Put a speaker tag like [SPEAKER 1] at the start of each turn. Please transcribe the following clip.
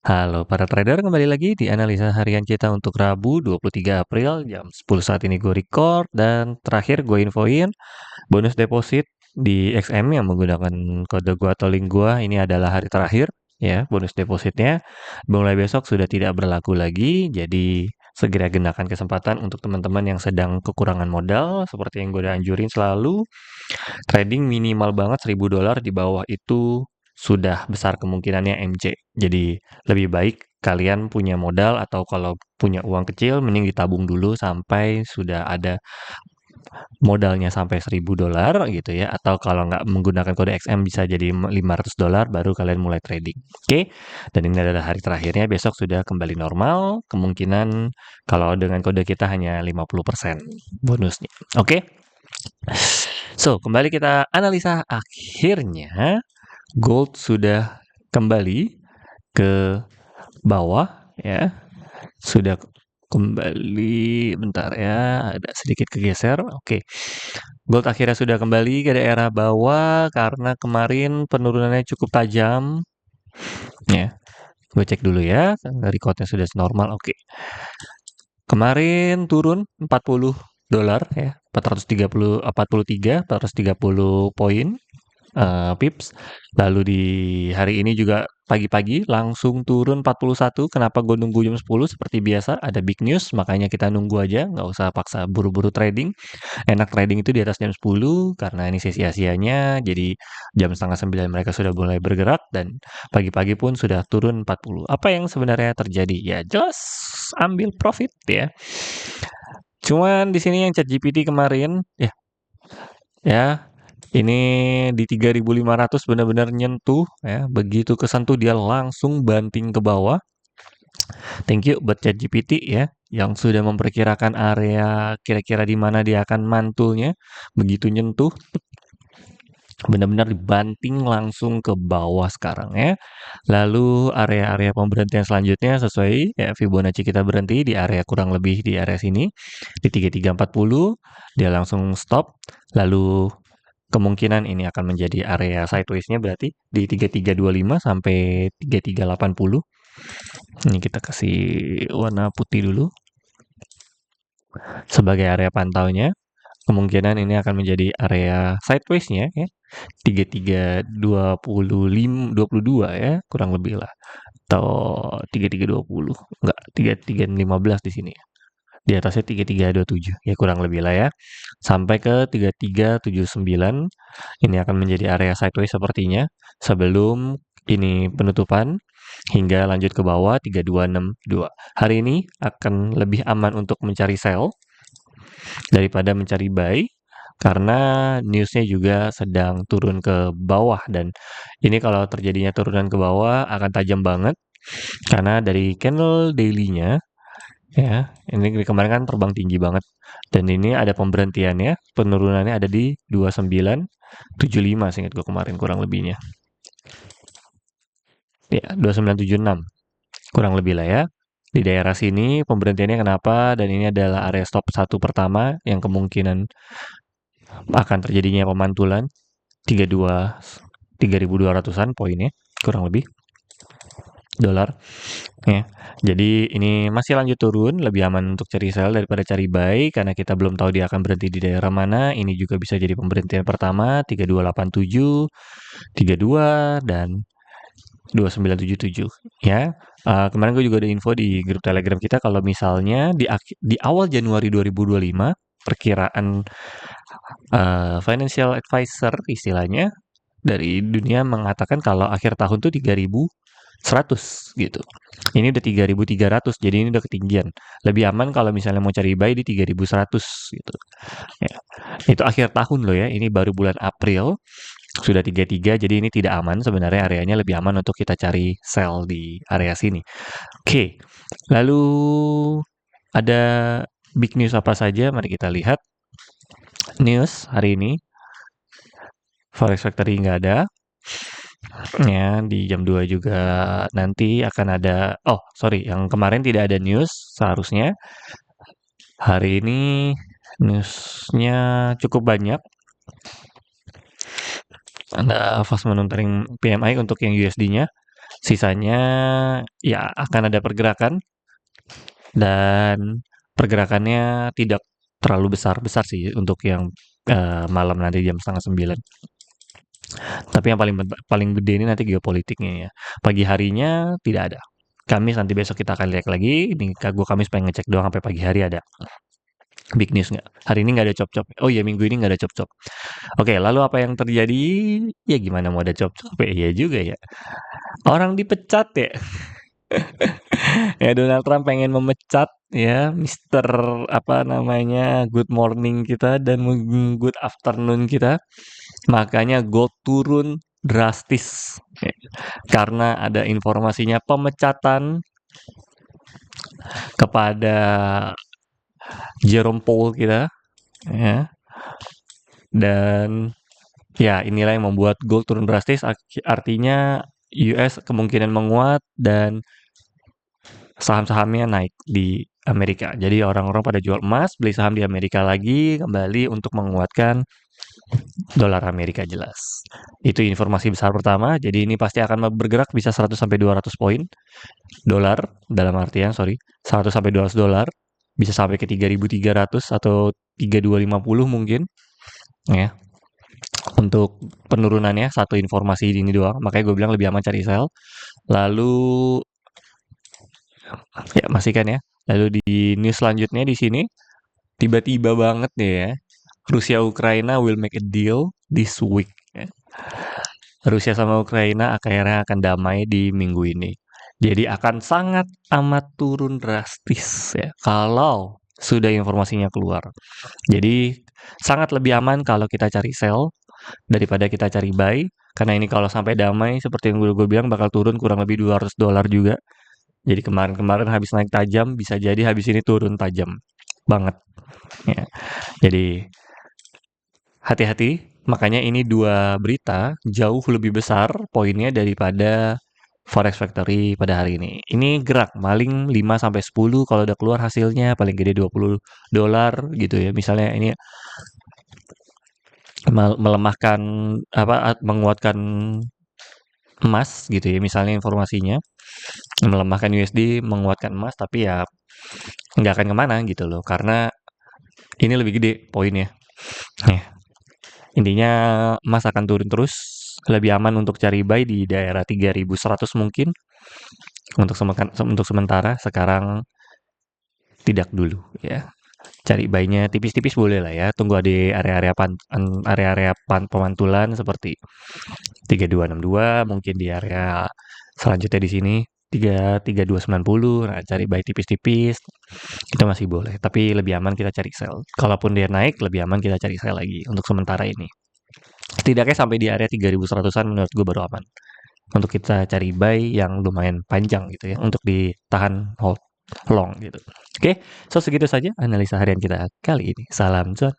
[SPEAKER 1] Halo para trader, kembali lagi di analisa harian kita untuk Rabu 23 April jam 10 saat ini gue record dan terakhir gue infoin bonus deposit di XM yang menggunakan kode gua atau link gua ini adalah hari terakhir ya bonus depositnya mulai besok sudah tidak berlaku lagi, jadi segera gunakan kesempatan untuk teman-teman yang sedang kekurangan modal seperti yang gue udah anjurin selalu. Trading minimal banget $1.000, di bawah itu sudah besar kemungkinannya MC. Jadi lebih baik kalian punya modal atau kalau punya uang kecil mending ditabung dulu sampai sudah ada modalnya sampai $1.000 gitu ya, atau kalau nggak menggunakan kode XM bisa jadi $500 baru kalian mulai trading. Oke, dan ini adalah hari terakhirnya, besok sudah kembali normal, kemungkinan kalau dengan kode kita hanya 50% bonusnya. Oke. So, kembali kita analisa, akhirnya gold sudah kembali ke bawah ya. Sudah kembali, bentar ya, ada sedikit kegeser. Oke. Gold akhirnya sudah kembali ke daerah bawah karena kemarin penurunannya cukup tajam ya. Gue cek dulu ya, recordnya sudah normal. Oke. Kemarin turun $40 ya, 430 poin pips. Lalu di hari ini juga pagi-pagi langsung turun 41. Kenapa gue nunggu jam 10? Seperti biasa ada big news, makanya kita nunggu aja, nggak usah paksa buru-buru trading. Enak trading itu di atas jam 10 karena ini sesi Asianya, jadi jam setengah 9 mereka sudah mulai bergerak dan pagi-pagi pun sudah turun 40. Apa yang sebenarnya terjadi? Ya jelas ambil profit ya. Cuman di sini yang ChatGPT kemarin ya ini di 3.500 benar-benar nyentuh ya, begitu kesentuh dia langsung banting ke bawah. Thank you buat ChatGPT ya yang sudah memperkirakan area kira-kira di mana dia akan mantulnya. Begitu nyentuh benar-benar dibanting langsung ke bawah sekarang ya. Lalu area-area pemberhentian selanjutnya sesuai ya Fibonacci kita berhenti di area kurang lebih di area sini di 3340, dia langsung stop. Lalu kemungkinan ini akan menjadi area sideways-nya berarti di 3325 sampai 3380. Ini kita kasih warna putih dulu sebagai area pantaunya. Kemungkinan ini akan menjadi area sideways-nya ya. 3325 ya, kurang lebih lah. Atau 3320. Enggak, 3315 di sini. Di atasnya 3327 ya kurang lebih lah ya. Sampai ke 3379 ini akan menjadi area sideways sepertinya sebelum ini penutupan hingga lanjut ke bawah 3262. Hari ini akan lebih aman untuk mencari sell daripada mencari buy karena newsnya juga sedang turun ke bawah dan ini kalau terjadinya turunan ke bawah akan tajam banget karena dari candle daily-nya ya, ini kemarin kan terbang tinggi banget dan ini ada pemberhentiannya, penurunannya ada di 2975 seingat gue kemarin kurang lebihnya. Ya, 2976 kurang lebih lah ya. Di daerah sini pemberhentiannya kenapa dan ini adalah area stop satu pertama yang kemungkinan akan terjadinya pemantulan 3.200-an poinnya kurang lebih dolar ya. Jadi ini masih lanjut turun, lebih aman untuk cari sell daripada cari buy karena kita belum tahu dia akan berhenti di daerah mana. Ini juga bisa jadi pemberhentian pertama 3287, 32 dan 2977 ya. Kemarin gue juga ada info di grup Telegram kita kalau misalnya di awal Januari 2025 perkiraan financial advisor istilahnya dari dunia mengatakan kalau akhir tahun tuh 3.100 gitu. Ini udah 3.300, jadi ini udah ketinggian. Lebih aman kalau misalnya mau cari buy di 3.100 gitu. Ya. Itu akhir tahun loh ya, ini baru bulan April sudah 33, jadi ini tidak aman sebenarnya, areanya lebih aman untuk kita cari sell di area sini. Oke, lalu ada big news apa saja? Mari kita lihat. News hari ini, Forex Factory nggak ada. Ya, di jam 2 juga nanti akan ada, oh sorry, yang kemarin tidak ada news seharusnya. Hari ini newsnya cukup banyak. Ada fast monitoring PMI untuk yang USD-nya. Sisanya ya akan ada pergerakan dan pergerakannya tidak terlalu besar-besar sih untuk yang malam nanti jam setengah 9. Tapi yang paling gede ini nanti geopolitiknya ya. Pagi harinya tidak ada. Kamis nanti besok kita akan lihat lagi. Ini gue Kamis pengen ngecek doang sampai pagi hari ada big news nggak. Hari ini nggak ada chop-chop. Oh iya minggu ini nggak ada chop-chop. Oke, lalu apa yang terjadi? Ya gimana mau ada chop-chop? Ya iya juga ya. Orang dipecat ya. Ya Donald Trump pengen memecat ya Mister apa namanya Good Morning kita dan Good Afternoon kita. Makanya gold turun drastis ya. Karena ada informasinya pemecatan kepada Jerome Powell kita ya. Dan ya inilah yang membuat gold turun drastis, artinya US kemungkinan menguat dan saham-sahamnya naik di Amerika. Jadi orang-orang pada jual emas, beli saham di Amerika lagi kembali untuk menguatkan dolar Amerika jelas. Itu informasi besar pertama. Jadi ini pasti akan bergerak bisa 100 sampai 200 poin dolar dalam artian 100 sampai 200 dolar bisa sampai ke 3.300 atau 3.250 mungkin ya. Untuk penurunannya satu informasi ini doang, makanya gue bilang lebih aman cari sell. Lalu ya masih kan ya. Lalu di news selanjutnya di sini tiba-tiba banget nih ya, Rusia Ukraina will make a deal this week. Ya. Rusia sama Ukraina akhirnya akan damai di minggu ini. Jadi akan sangat amat turun drastis ya kalau sudah informasinya keluar. Jadi sangat lebih aman kalau kita cari sell daripada kita cari buy. Karena ini kalau sampai damai seperti yang gue bilang bakal turun kurang lebih 200 dolar juga. Jadi kemarin-kemarin habis naik tajam, bisa jadi habis ini turun tajam banget. Ya. Jadi hati-hati. Makanya ini dua berita jauh lebih besar poinnya daripada Forex Factory pada hari ini. Ini gerak paling 5 sampai 10 kalau udah keluar hasilnya paling gede 20 dolar gitu ya. Misalnya ini melemahkan apa menguatkan emas gitu ya misalnya informasinya melemahkan USD menguatkan emas tapi ya nggak akan kemana gitu loh karena ini lebih gede poinnya ya. Intinya emas akan turun terus lebih aman untuk cari buy di daerah 3.100 mungkin untuk sementara sekarang tidak dulu ya cari buy-nya tipis-tipis boleh lah ya tunggu di area-area pemantulan seperti 3262 mungkin di area selanjutnya di sini 3290. Nah, cari buy tipis-tipis itu masih boleh, tapi lebih aman kita cari sell. Kalaupun dia naik, lebih aman kita cari sell lagi untuk sementara ini. Setidaknya sampai di area 3100-an menurut gue baru aman. Untuk kita cari buy yang lumayan panjang gitu ya, untuk ditahan hold long gitu. Oke, so segitu saja analisa harian kita kali ini. Salam cuan.